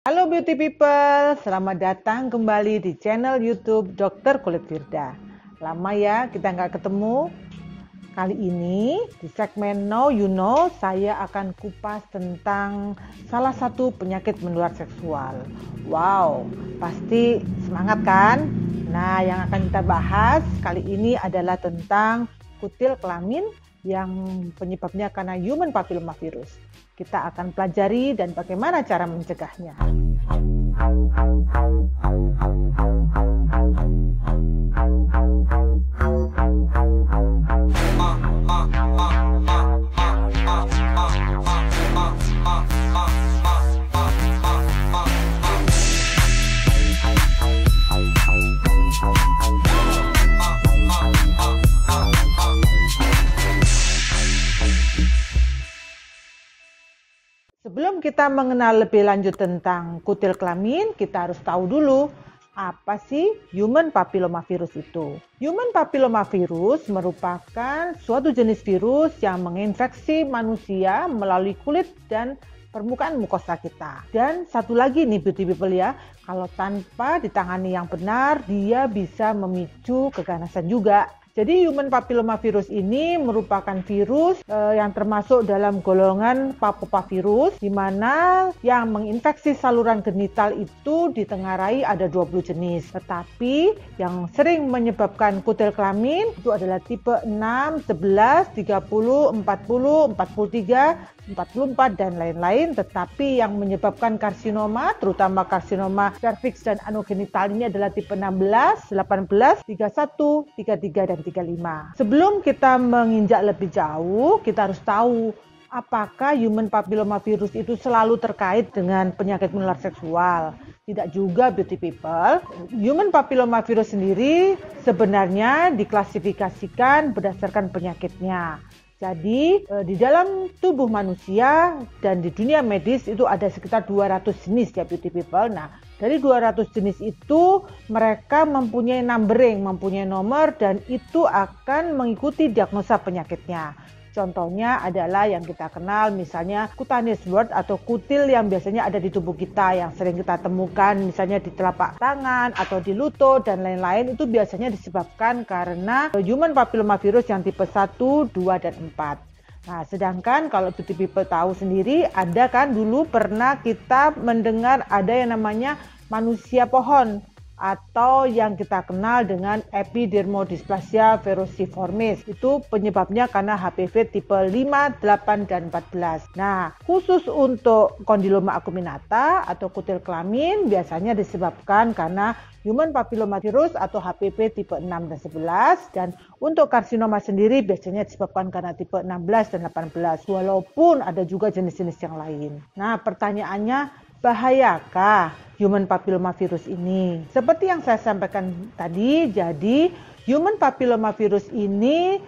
Halo beauty people, selamat datang kembali di channel YouTube Dr. Kulit Firda. Lama ya kita nggak ketemu. Kali ini di segmen Know You Know saya akan kupas tentang salah satu penyakit menular seksual. Wow, pasti semangat kan? Nah, yang akan kita bahas kali ini adalah tentang kutil kelamin yang penyebabnya karena human papillomavirus. Kita akan pelajari dan bagaimana cara mencegahnya. Sebelum kita mengenal lebih lanjut tentang kutil kelamin, kita harus tahu dulu apa sih human papillomavirus itu. Human papillomavirus merupakan suatu jenis virus yang menginfeksi manusia melalui kulit dan permukaan mukosa kita. Dan satu lagi nih beauty people ya, kalau tanpa ditangani yang benar, dia bisa memicu keganasan juga. Jadi human papillomavirus ini merupakan virus yang termasuk dalam golongan papopavirus, di mana yang menginfeksi saluran genital itu ditengarai ada 20 jenis. Tetapi yang sering menyebabkan kutil kelamin itu adalah tipe 6, 11, 30, 40, 43, 44 dan lain-lain. Tetapi yang menyebabkan karsinoma, terutama karsinoma serviks dan anogenital ini adalah tipe 16, 18, 31, 33 dan 35. Sebelum kita menginjak lebih jauh, kita harus tahu apakah human papillomavirus itu selalu terkait dengan penyakit menular seksual. Tidak juga beauty people. Human papillomavirus sendiri sebenarnya diklasifikasikan berdasarkan penyakitnya. Jadi di dalam tubuh manusia dan di dunia medis itu ada sekitar 200 jenis ya beauty people. Nah, dari 200 jenis itu mereka mempunyai numbering, mempunyai nomor dan itu akan mengikuti diagnosa penyakitnya. Contohnya adalah yang kita kenal misalnya cutaneous wart atau kutil yang biasanya ada di tubuh kita yang sering kita temukan misalnya di telapak tangan atau di lutut dan lain-lain, itu biasanya disebabkan karena human papillomavirus yang tipe 1, 2, dan 4. Nah, sedangkan kalau beauty people tahu sendiri, ada kan dulu pernah kita mendengar ada yang namanya manusia pohon atau yang kita kenal dengan epidermodysplasia verruciformis. Itu penyebabnya karena HPV tipe 5, 8, dan 14. Nah, khusus untuk kondiloma acuminata atau kutil kelamin biasanya disebabkan karena human papillomavirus atau HPV tipe 6 dan 11, dan untuk karsinoma sendiri biasanya disebabkan karena tipe 16 dan 18, walaupun ada juga jenis-jenis yang lain. Nah, pertanyaannya, bahayakah human papillomavirus ini? Seperti yang saya sampaikan tadi, jadi human papillomavirus ini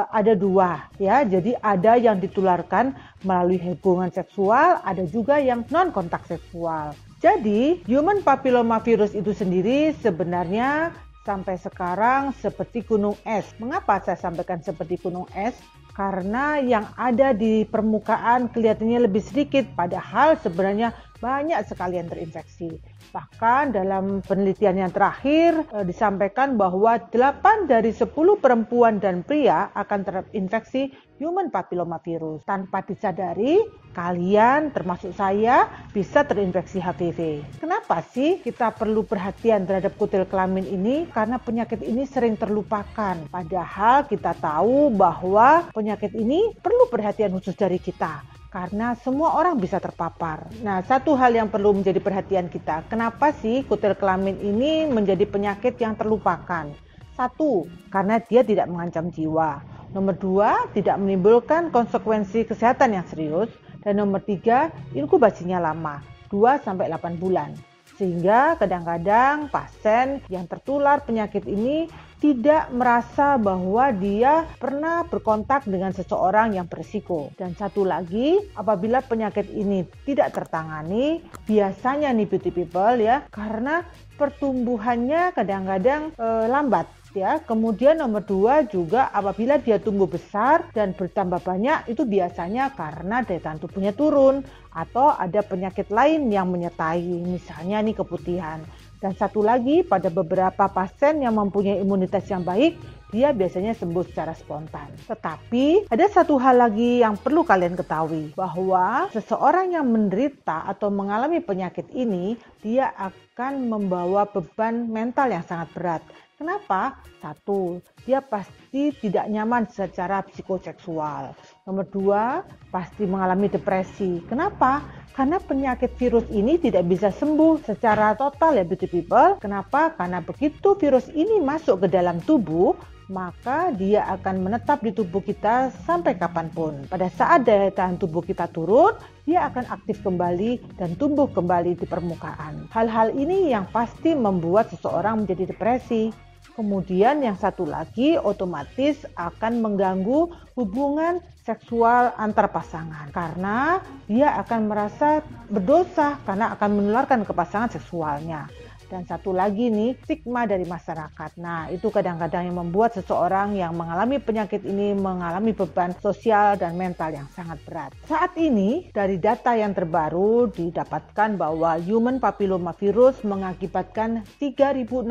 ada dua ya. Jadi ada yang ditularkan melalui hubungan seksual, ada juga yang non kontak seksual. Jadi human papillomavirus itu sendiri sebenarnya sampai sekarang seperti gunung es. Mengapa saya sampaikan seperti gunung es? Karena yang ada di permukaan kelihatannya lebih sedikit, padahal sebenarnya banyak sekali yang terinfeksi. Bahkan dalam penelitian yang terakhir disampaikan bahwa 8 dari 10 perempuan dan pria akan terinfeksi human papillomavirus. Tanpa disadari, kalian termasuk saya bisa terinfeksi HPV. Kenapa sih kita perlu perhatian terhadap kutil kelamin ini? Karena penyakit ini sering terlupakan. Padahal kita tahu bahwa penyakit ini perlu perhatian khusus dari kita. Karena semua orang bisa terpapar. Nah, satu hal yang perlu menjadi perhatian kita, kenapa sih kutil kelamin ini menjadi penyakit yang terlupakan? Satu, karena dia tidak mengancam jiwa. Nomor dua, tidak menimbulkan konsekuensi kesehatan yang serius. Dan nomor tiga, inkubasinya lama, 2-8 bulan. Sehingga kadang-kadang pasien yang tertular penyakit ini tidak merasa bahwa dia pernah berkontak dengan seseorang yang berisiko. Dan satu lagi, apabila penyakit ini tidak tertangani, biasanya nih beauty people ya, karena pertumbuhannya kadang-kadang lambat ya. Kemudian nomor 2 juga apabila dia tumbuh besar dan bertambah banyak, itu biasanya karena daya tahan tubuhnya turun atau ada penyakit lain yang menyertai, misalnya nih keputihan. Dan satu lagi, pada beberapa pasien yang mempunyai imunitas yang baik, dia biasanya sembuh secara spontan. Tetapi ada satu hal lagi yang perlu kalian ketahui, bahwa seseorang yang menderita atau mengalami penyakit ini, dia akan membawa beban mental yang sangat berat. Kenapa? Satu, dia pasti tidak nyaman secara psikoseksual. Nomor 2, pasti mengalami depresi. Kenapa? Karena penyakit virus ini tidak bisa sembuh secara total ya beauty people. Kenapa? Karena begitu virus ini masuk ke dalam tubuh, maka dia akan menetap di tubuh kita sampai kapanpun. Pada saat daya tahan tubuh kita turun, dia akan aktif kembali dan tumbuh kembali di permukaan. Hal-hal ini yang pasti membuat seseorang menjadi depresi. Kemudian yang satu lagi otomatis akan mengganggu hubungan seksual antar pasangan. Karena dia akan merasa berdosa karena akan menularkan ke pasangan seksualnya. Dan satu lagi nih, stigma dari masyarakat. Nah, itu kadang-kadang yang membuat seseorang yang mengalami penyakit ini mengalami beban sosial dan mental yang sangat berat. Saat ini, dari data yang terbaru didapatkan bahwa human papillomavirus mengakibatkan 3.600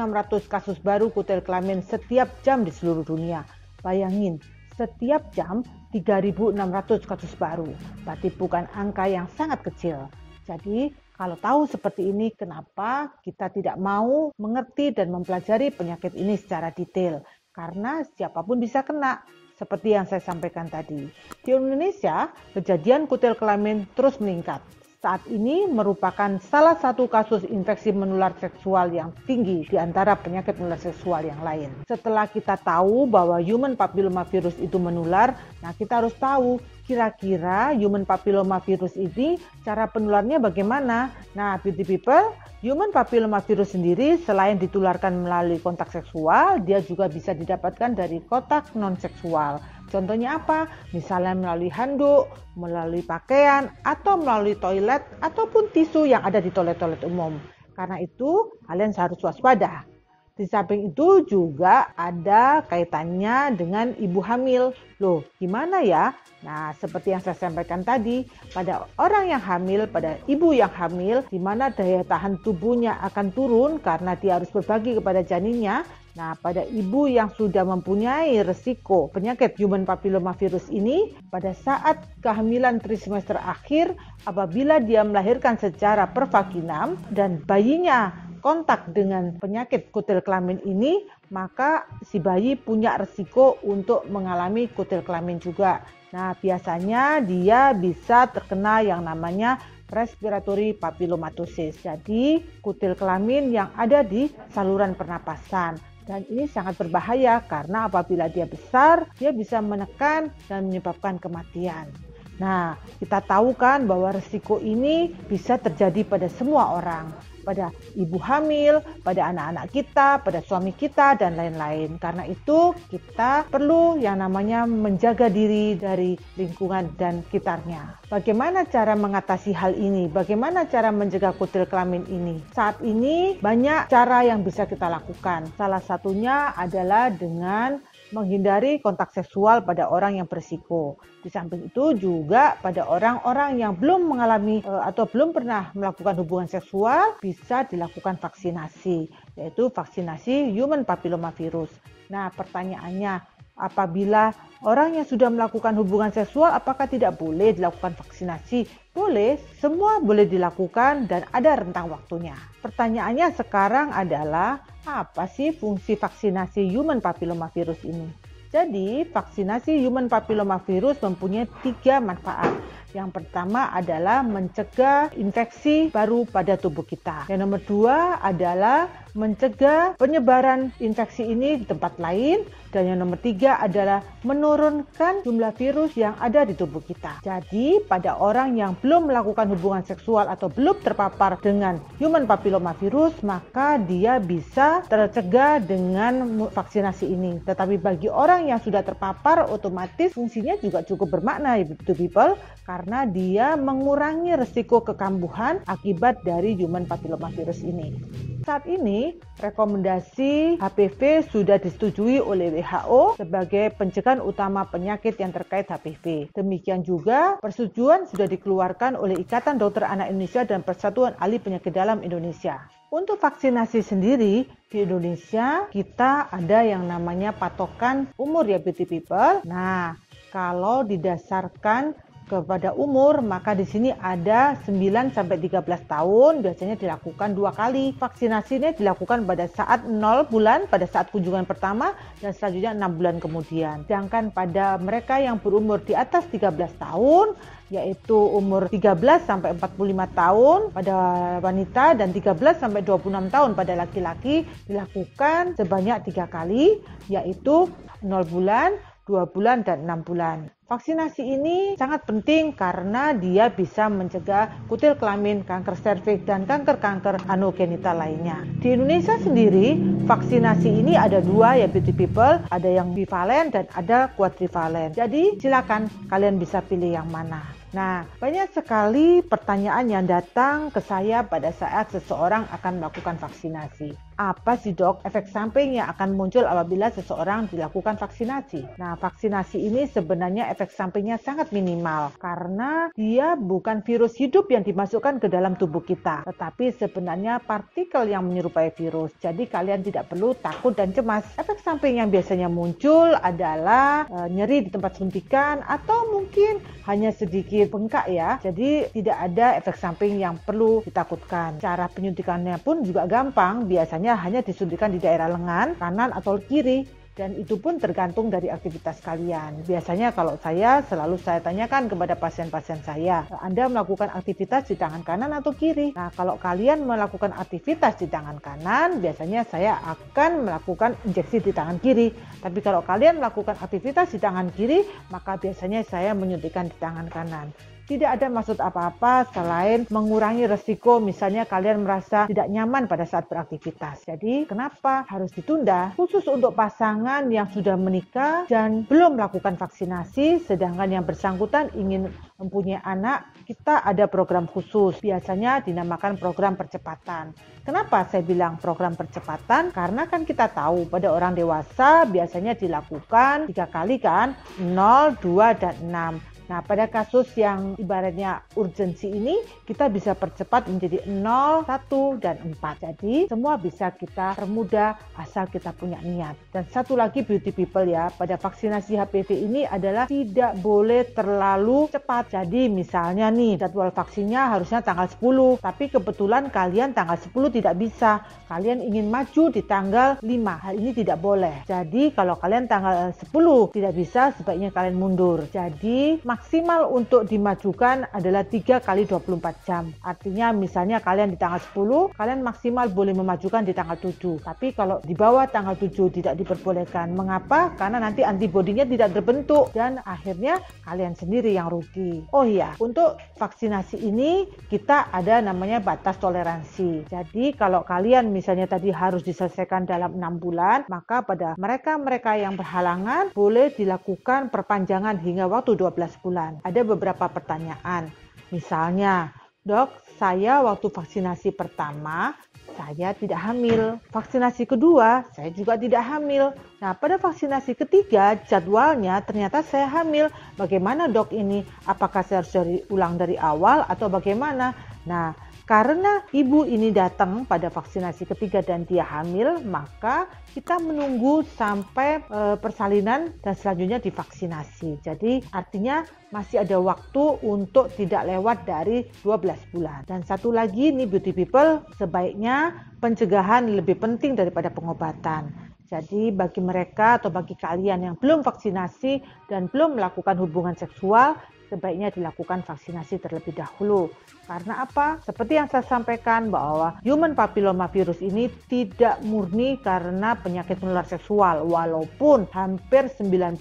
kasus baru kutil kelamin setiap jam di seluruh dunia. Bayangin, setiap jam 3.600 kasus baru. Berarti bukan angka yang sangat kecil. Jadi, kalau tahu seperti ini, kenapa kita tidak mau mengerti dan mempelajari penyakit ini secara detail? Karena siapapun bisa kena, seperti yang saya sampaikan tadi. Di Indonesia, kejadian kutil kelamin terus meningkat. Saat ini merupakan salah satu kasus infeksi menular seksual yang tinggi di antara penyakit menular seksual yang lain. Setelah kita tahu bahwa human papillomavirus itu menular, nah kita harus tahu kira-kira human papillomavirus ini cara penularnya bagaimana. Nah, beauty people, human papillomavirus sendiri selain ditularkan melalui kontak seksual, dia juga bisa didapatkan dari kontak non-seksual. Contohnya apa? Misalnya melalui handuk, melalui pakaian, atau melalui toilet, ataupun tisu yang ada di toilet-toilet umum. Karena itu, kalian harus waspada. Di samping itu juga ada kaitannya dengan ibu hamil. Loh, gimana ya? Nah, seperti yang saya sampaikan tadi, pada orang yang hamil, pada ibu yang hamil, di mana daya tahan tubuhnya akan turun karena dia harus berbagi kepada janinnya. Nah, pada ibu yang sudah mempunyai resiko penyakit human papillomavirus ini, pada saat kehamilan trimester akhir, apabila dia melahirkan secara pervaginam dan bayinya kontak dengan penyakit kutil kelamin ini, maka si bayi punya resiko untuk mengalami kutil kelamin juga. Nah, biasanya dia bisa terkena yang namanya respiratory papillomatosis. Jadi, kutil kelamin yang ada di saluran pernapasan. Dan ini sangat berbahaya karena apabila dia besar, dia bisa menekan dan menyebabkan kematian. Nah, kita tahu kan bahwa risiko ini bisa terjadi pada semua orang. Pada ibu hamil, pada anak-anak kita, pada suami kita, dan lain-lain. Karena itu kita perlu yang namanya menjaga diri dari lingkungan dan sekitarnya. Bagaimana cara mengatasi hal ini? Bagaimana cara mencegah kutil kelamin ini? Saat ini banyak cara yang bisa kita lakukan. Salah satunya adalah dengan menghindari kontak seksual pada orang yang berisiko. Di samping itu juga pada orang-orang yang belum mengalami atau belum pernah melakukan hubungan seksual bisa dilakukan vaksinasi, yaitu vaksinasi human papillomavirus. Nah, pertanyaannya, apabila orang yang sudah melakukan hubungan seksual apakah tidak boleh dilakukan vaksinasi? Boleh, semua boleh dilakukan dan ada rentang waktunya. Pertanyaannya sekarang adalah, apa sih fungsi vaksinasi human papillomavirus ini? Jadi, vaksinasi human papillomavirus mempunyai 3 manfaat. Yang pertama adalah mencegah infeksi baru pada tubuh kita. Yang nomor 2 adalah mencegah penyebaran infeksi ini di tempat lain. Dan yang nomor 3 adalah menurunkan jumlah virus yang ada di tubuh kita. Jadi, pada orang yang belum melakukan hubungan seksual atau belum terpapar dengan human papillomavirus, maka dia bisa tercegah dengan vaksinasi ini. Tetapi bagi orang yang sudah terpapar, otomatis fungsinya juga cukup bermakna, people, karena karena dia mengurangi resiko kekambuhan akibat dari human papillomavirus ini. Saat ini, rekomendasi HPV sudah disetujui oleh WHO sebagai pencegahan utama penyakit yang terkait HPV. Demikian juga, persetujuan sudah dikeluarkan oleh Ikatan Dokter Anak Indonesia dan Persatuan Ahli Penyakit Dalam Indonesia. Untuk vaksinasi sendiri, di Indonesia kita ada yang namanya patokan umur ya beauty people. Nah, kalau didasarkan kepada umur, maka di sini ada 9 sampai 13 tahun biasanya dilakukan 2 kali. Vaksinasinya dilakukan pada saat 0 bulan pada saat kunjungan pertama dan selanjutnya 6 bulan kemudian. Sedangkan pada mereka yang berumur di atas 13 tahun yaitu umur 13 sampai 45 tahun pada wanita dan 13 sampai 26 tahun pada laki-laki dilakukan sebanyak 3 kali yaitu 0 bulan, 2 bulan, dan 6 bulan. Vaksinasi ini sangat penting karena dia bisa mencegah kutil kelamin, kanker serviks, dan kanker-kanker anogenital lainnya. Di Indonesia sendiri, vaksinasi ini ada 2 ya beauty people, ada yang bivalen dan ada quadrivalen. Jadi silakan kalian bisa pilih yang mana. Nah, banyak sekali pertanyaan yang datang ke saya pada saat seseorang akan melakukan vaksinasi. Apa sih dok efek samping yang akan muncul apabila seseorang dilakukan vaksinasi? Nah, vaksinasi ini sebenarnya efek sampingnya sangat minimal karena dia bukan virus hidup yang dimasukkan ke dalam tubuh kita, tetapi sebenarnya partikel yang menyerupai virus. Jadi kalian tidak perlu takut dan cemas. Efek samping yang biasanya muncul adalah nyeri di tempat suntikan atau mungkin hanya sedikit bengkak ya. Jadi tidak ada efek samping yang perlu ditakutkan. Cara penyuntikannya pun juga gampang, biasanya hanya disuntikan di daerah lengan, kanan atau kiri. Dan itu pun tergantung dari aktivitas kalian. Biasanya kalau selalu saya tanyakan kepada pasien-pasien saya, Anda melakukan aktivitas di tangan kanan atau kiri? Nah, kalau kalian melakukan aktivitas di tangan kanan, biasanya saya akan melakukan injeksi di tangan kiri. Tapi kalau kalian melakukan aktivitas di tangan kiri, maka biasanya saya menyuntikkan di tangan kanan. Tidak ada maksud apa-apa selain mengurangi resiko misalnya kalian merasa tidak nyaman pada saat beraktivitas. Jadi kenapa harus ditunda? Khusus untuk pasangan yang sudah menikah dan belum melakukan vaksinasi, sedangkan yang bersangkutan ingin mempunyai anak, kita ada program khusus. Biasanya dinamakan program percepatan. Kenapa saya bilang program percepatan? Karena kan kita tahu pada orang dewasa biasanya dilakukan 3 kali kan, 0, 2, dan 6. Nah, pada kasus yang ibaratnya urgensi ini, kita bisa percepat menjadi 0, 1, dan 4. Jadi, semua bisa kita permudah asal kita punya niat. Dan satu lagi beauty people ya, pada vaksinasi HPV ini adalah tidak boleh terlalu cepat. Jadi, misalnya nih, jadwal vaksinnya harusnya tanggal 10, tapi kebetulan kalian tanggal 10 tidak bisa. Kalian ingin maju di tanggal 5. Hal ini tidak boleh. Jadi, kalau kalian tanggal 10 tidak bisa, sebaiknya kalian mundur. Jadi, maksimal untuk dimajukan adalah 3 kali 24 jam. Artinya misalnya kalian di tanggal 10, kalian maksimal boleh memajukan di tanggal 7. Tapi kalau di bawah tanggal 7 tidak diperbolehkan. Mengapa? Karena nanti antibodinya tidak terbentuk dan akhirnya kalian sendiri yang rugi. Oh iya, untuk vaksinasi ini kita ada namanya batas toleransi. Jadi kalau kalian misalnya tadi harus diselesaikan dalam 6 bulan, maka pada mereka-mereka yang berhalangan boleh dilakukan perpanjangan hingga waktu 12 bulan. Ada beberapa pertanyaan. Misalnya, dok, saya waktu vaksinasi pertama, saya tidak hamil. Vaksinasi kedua, saya juga tidak hamil. Nah, pada vaksinasi ketiga, jadwalnya ternyata saya hamil. Bagaimana dok ini? Apakah saya harus ulang dari awal atau bagaimana? Nah, karena ibu ini datang pada vaksinasi ketiga dan dia hamil, maka kita menunggu sampai persalinan dan selanjutnya divaksinasi. Jadi artinya masih ada waktu untuk tidak lewat dari 12 bulan. Dan satu lagi nih beauty people, sebaiknya pencegahan lebih penting daripada pengobatan. Jadi bagi mereka atau bagi kalian yang belum vaksinasi dan belum melakukan hubungan seksual, sebaiknya dilakukan vaksinasi terlebih dahulu. Karena apa? Seperti yang saya sampaikan bahwa human papillomavirus ini tidak murni karena penyakit menular seksual, walaupun hampir 90%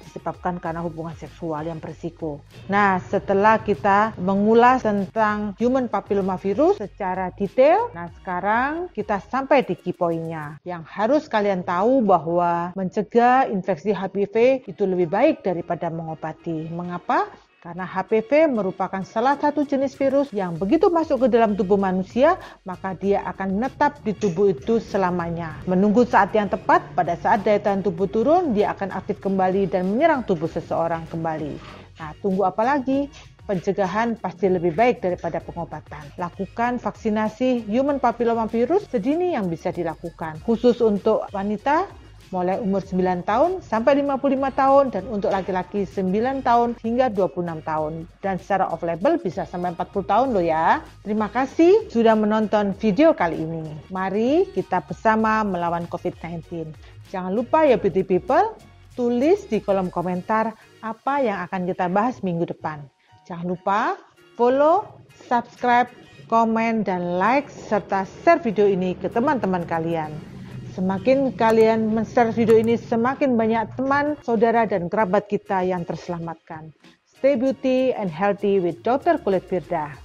disebabkan karena hubungan seksual yang berisiko. Nah, setelah kita mengulas tentang human papillomavirus secara detail, nah sekarang kita sampai di key point-nya. Yang harus kalian tahu bahwa mencegah infeksi HPV itu lebih baik daripada mengobati. Mengapa? Karena HPV merupakan salah satu jenis virus yang begitu masuk ke dalam tubuh manusia, maka dia akan menetap di tubuh itu selamanya. Menunggu saat yang tepat, pada saat daya tahan tubuh turun, dia akan aktif kembali dan menyerang tubuh seseorang kembali. Nah, tunggu apa lagi? Pencegahan pasti lebih baik daripada pengobatan. Lakukan vaksinasi human papillomavirus sedini yang bisa dilakukan. Khusus untuk wanita, mulai umur 9 tahun sampai 55 tahun dan untuk laki-laki 9 tahun hingga 26 tahun. Dan secara off-label bisa sampai 40 tahun loh ya. Terima kasih sudah menonton video kali ini. Mari kita bersama melawan COVID-19. Jangan lupa ya beauty people, tulis di kolom komentar apa yang akan kita bahas minggu depan. Jangan lupa follow, subscribe, komen, dan like serta share video ini ke teman-teman kalian. Semakin kalian men-share video ini, semakin banyak teman, saudara, dan kerabat kita yang terselamatkan. Stay beauty and healthy with Dr. Kulit Firda.